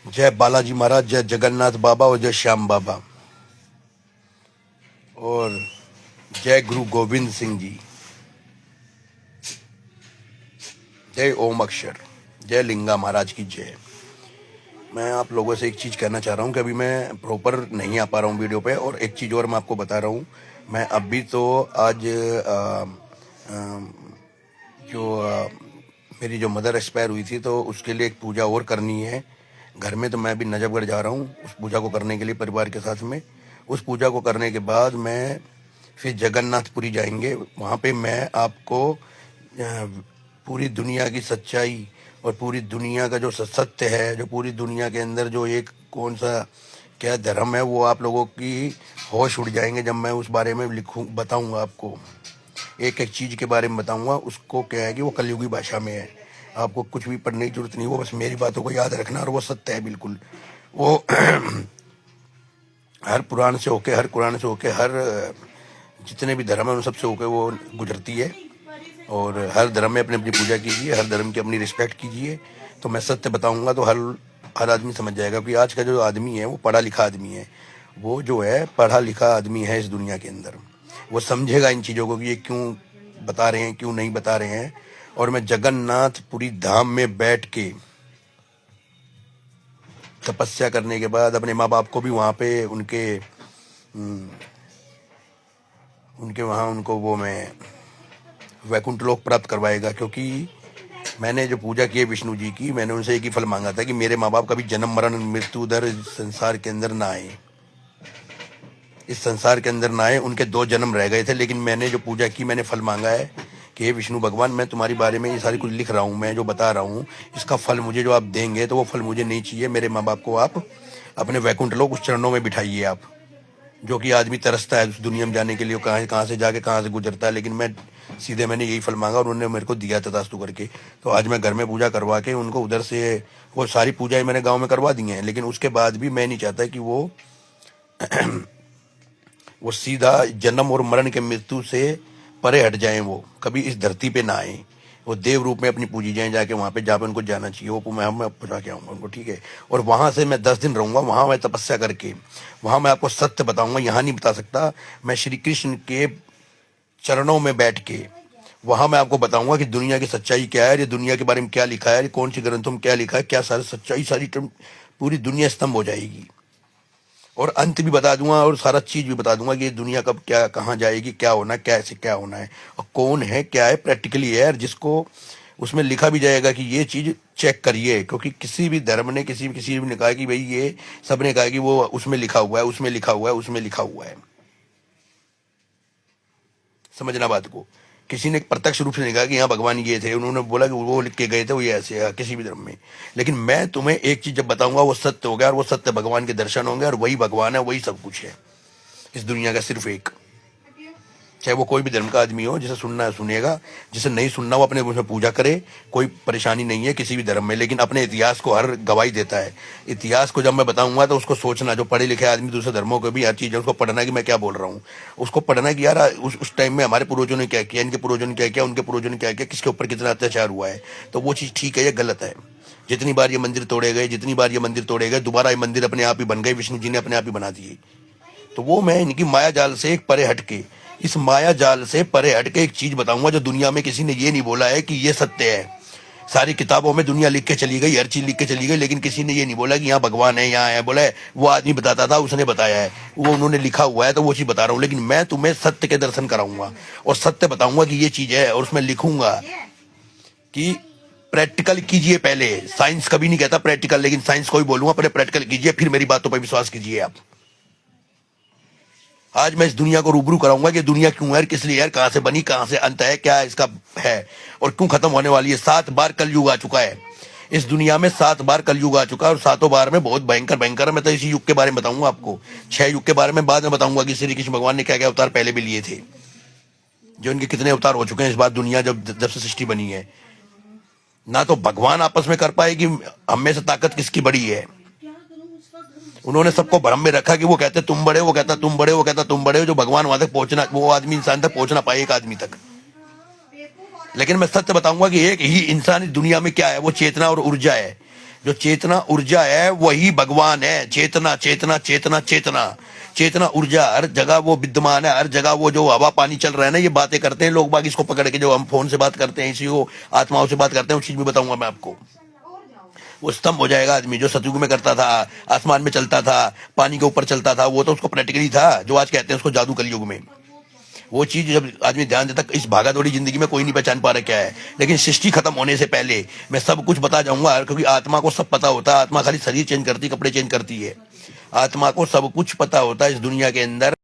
जय बालाजी महाराज, जय जगन्नाथ बाबा और जय श्याम बाबा, और जय गुरु गोविंद सिंह जी, जय ओम अक्षर, जय लिंगा महाराज की जय। मैं आप लोगों से एक चीज़ कहना चाह रहा हूँ कि अभी मैं प्रॉपर नहीं आ पा रहा हूँ वीडियो पे, और एक चीज़ और मैं आपको बता रहा हूँ। मैं अभी तो आज मेरी जो मदर एक्सपायर हुई थी तो उसके लिए एक पूजा और करनी है घर में, तो मैं अभी नजफगढ़ जा रहा हूँ उस पूजा को करने के लिए परिवार के साथ में। उस पूजा को करने के बाद मैं फिर जगन्नाथपुरी जाएंगे। वहाँ पे मैं आपको पूरी दुनिया की सच्चाई और पूरी दुनिया का जो सत्य है, जो पूरी दुनिया के अंदर जो एक कौन सा क्या धर्म है, वो आप लोगों की होश उड़ जाएंगे जब मैं उस बारे में लिखूँ, बताऊँगा आपको। एक एक चीज़ के बारे में बताऊंगा। उसको क्या है कि वो कलयुगी भाषा में है, आपको कुछ भी पढ़ने की जरूरत नहीं, वो बस मेरी बातों को याद रखना, और वो सत्य है बिल्कुल। वो हर पुराण से होके, हर कुरान से होके, हर जितने भी धर्म है उन सबसे होके वो गुजरती है। और हर धर्म में अपनी अपनी पूजा कीजिए, हर धर्म की अपनी रिस्पेक्ट कीजिए। तो मैं सत्य बताऊंगा तो हर हर आदमी समझ जाएगा। क्योंकि आज का जो आदमी है वो पढ़ा लिखा आदमी है, वो जो है पढ़ा लिखा आदमी है इस दुनिया के अंदर। वो समझेगा इन चीज़ों को कि ये क्यों बता रहे हैं, क्यों नहीं बता रहे हैं। और मैं जगन्नाथपुरी धाम में बैठ के तपस्या करने के बाद अपने माँ बाप को भी वहाँ पे उनके वहाँ उनको वो मैं वैकुंठ लोक प्राप्त करवाएगा। क्योंकि मैंने जो पूजा की है विष्णु जी की, मैंने उनसे एक ही फल मांगा था कि मेरे माँ बाप कभी जन्म मरण मृत्यु दर इस संसार के अंदर ना आए, इस संसार के अंदर ना आए। उनके 2 जन्म रह गए थे, लेकिन मैंने जो पूजा की, मैंने फल मांगा है कि हे विष्णु भगवान, मैं तुम्हारी बारे में ये सारी कुछ लिख रहा हूँ, मैं जो बता रहा हूँ, इसका फल मुझे जो आप देंगे तो वो फल मुझे नहीं चाहिए। मेरे माँ बाप को आप अपने वैकुंठ लोक उस चरणों में बिठाइए आप। जो कि आदमी तरसता है उस दुनिया में जाने के लिए, कहाँ कहाँ से जाके कहाँ से गुजरता है, लेकिन मैं सीधे मैंने यही फल मांगा और उन्होंने मेरे को दिया तथास्तु करके। तो आज मैं घर में पूजा करवा के उनको उधर से, वो सारी पूजाएं मैंने गांव में करवा दी हैं, लेकिन उसके बाद भी मैं नहीं चाहता कि वो सीधा जन्म और मरण के मृत्यु से परे हट जाएं, वो कभी इस धरती पे ना आए, वो देव रूप में अपनी पूजी जाएं जाके वहाँ पे जहाँ पे उनको जाना चाहिए। वो मैं पहुँचा के आऊँगा उनको, ठीक है। और वहाँ से मैं 10 दिन रहूँगा, वहाँ मैं तपस्या करके वहाँ मैं आपको सत्य बताऊँगा, यहाँ नहीं बता सकता। मैं श्री कृष्ण के चरणों में बैठ के वहाँ मैं आपको बताऊँगा कि दुनिया की सच्चाई क्या है, ये दुनिया के बारे में क्या लिखा है, कौन सी ग्रंथों में क्या लिखा है, क्या सारी सच्चाई, सारी पूरी दुनिया स्तंभ हो जाएगी। और अंत भी बता दूंगा और सारा चीज भी बता दूंगा कि ये दुनिया कब क्या कहाँ जाएगी, क्या होना है, क्या ऐसे क्या होना है, और कौन है, क्या है, प्रैक्टिकली है। और जिसको उसमें लिखा भी जाएगा कि ये चीज चेक करिए। क्योंकि किसी भी धर्म ने किसी भी ने कहा कि भाई ये, सब ने कहा कि वो उसमें लिखा हुआ है, उसमें लिखा हुआ है, उसमें लिखा हुआ है। समझना बात को। किसी ने प्रत्यक्ष रूप से नहीं कहा कि यहाँ भगवान ये थे, उन्होंने बोला कि वो लिख के गए थे, वो ये ऐसे है किसी भी धर्म में। लेकिन मैं तुम्हें एक चीज जब बताऊंगा वो सत्य हो गया, और वो सत्य भगवान के दर्शन होंगे, और वही भगवान है, वही सब कुछ है इस दुनिया का, सिर्फ एक। चाहे वो कोई भी धर्म का आदमी हो, जिसे सुनना है सुनेगा, जिसे नहीं सुनना वो अपने उसमें पूजा करे, कोई परेशानी नहीं है किसी भी धर्म में। लेकिन अपने इतिहास को हर गवाही देता है। इतिहास को जब मैं बताऊंगा तो उसको सोचना, जो पढ़े लिखे आदमी दूसरे धर्मों को भी हर चीज़ है उसको पढ़ना कि मैं क्या बोल रहा हूँ, उसको पढ़ना कि यार उस टाइम में हमारे पूर्वजों ने क्या किया, इनके पूर्वजों ने क्या किया, उनके पूर्वजों ने क्या किया, किसके ऊपर कितना अत्याचार हुआ है। तो वो चीज़ ठीक है या गलत है। जितनी बार ये मंदिर तोड़े गए, जितनी बार ये मंदिर तोड़े गए, दोबारा ये मंदिर अपने आप ही बन गए, विष्णु जी ने अपने आप ही बना दिए। तो वो मैं इनकी माया जाल से एक परे हटके, इस माया जाल से परे हटके एक चीज बताऊंगा जो दुनिया में किसी ने ये नहीं बोला है कि ये सत्य है। सारी किताबों में दुनिया लिख के चली गई, हर चीज लिख के चली गई, लेकिन किसी ने ये नहीं बोला कि यहाँ भगवान है, यहाँ है। बोला है वो आदमी बताता था, उसने बताया है, वो उन्होंने लिखा हुआ है, तो वो चीज बता रहा हूँ। लेकिन मैं तुम्हें सत्य के दर्शन कराऊंगा और सत्य बताऊंगा कि ये चीज है, और उसमें लिखूंगा कि प्रैक्टिकल कीजिए पहले। साइंस कभी नहीं कहता प्रैक्टिकल, लेकिन साइंस को ही बोलूंगा, पहले प्रैक्टिकल कीजिए, फिर मेरी बातों पर विश्वास कीजिए आप। आज मैं इस दुनिया को रूबरू कराऊंगा कि दुनिया क्यों है, किस लिए है, कहां से बनी, कहां से अंत है, क्या इसका है, और क्यों खत्म होने वाली है। 7 बार कलयुग आ चुका है इस दुनिया में, 7 बार कलयुग आ चुका है, और 7 बार में बहुत भयंकर भयंकर है। मैं तो इसी युग के बारे में बताऊंगा आपको, 6 युग के बारे में बाद में बताऊंगा कि श्री कृष्ण भगवान ने क्या क्या अवतार पहले भी लिए थे, जो इनके कितने अवतार हो चुके हैं इस बार दुनिया जब जब से सृष्टि बनी है। ना तो भगवान आपस में कर पाए कि हम में से ताकत किसकी बड़ी है। उन्होंने सबको भ्रम में रखा कि वो कहते तुम बड़े, वो कहता तुम बड़े, वो कहता तुम बड़े, जो भगवान वहां तक पहुंचना, वो आदमी इंसान तक पहुंचना पाए, एक आदमी तक। लेकिन मैं सत्य बताऊंगा कि एक ही इंसान इस दुनिया में क्या है, वो चेतना और ऊर्जा है। जो चेतना ऊर्जा है वही भगवान है। चेतना चेतना चेतना चेतना चेतना ऊर्जा हर जगह वो विद्यमान है। हर जगह वो जो हवा पानी चल रहा है ना, ये बातें करते हैं लोग बाग इसको पकड़ के, जो हम फोन से बात करते हैं, इसी को आत्माओं से बात करते हैं, उस चीज में बताऊंगा मैं आपको। वो स्तंभ हो जाएगा आदमी जो सतयुग में करता था, आसमान में चलता था, पानी के ऊपर चलता था, वो तो उसको प्रैक्टिकली था, जो आज कहते हैं उसको जादू कलयुग में। वो चीज जब आदमी ध्यान देता, इस भागादौड़ी जिंदगी में कोई नहीं पहचान पा रहा क्या है, लेकिन सृष्टि खत्म होने से पहले मैं सब कुछ बता जाऊंगा, क्योंकि आत्मा को सब पता होता है। आत्मा खाली शरीर चेंज करती, कपड़े चेंज करती है। आत्मा को सब कुछ पता होता है इस दुनिया के अंदर।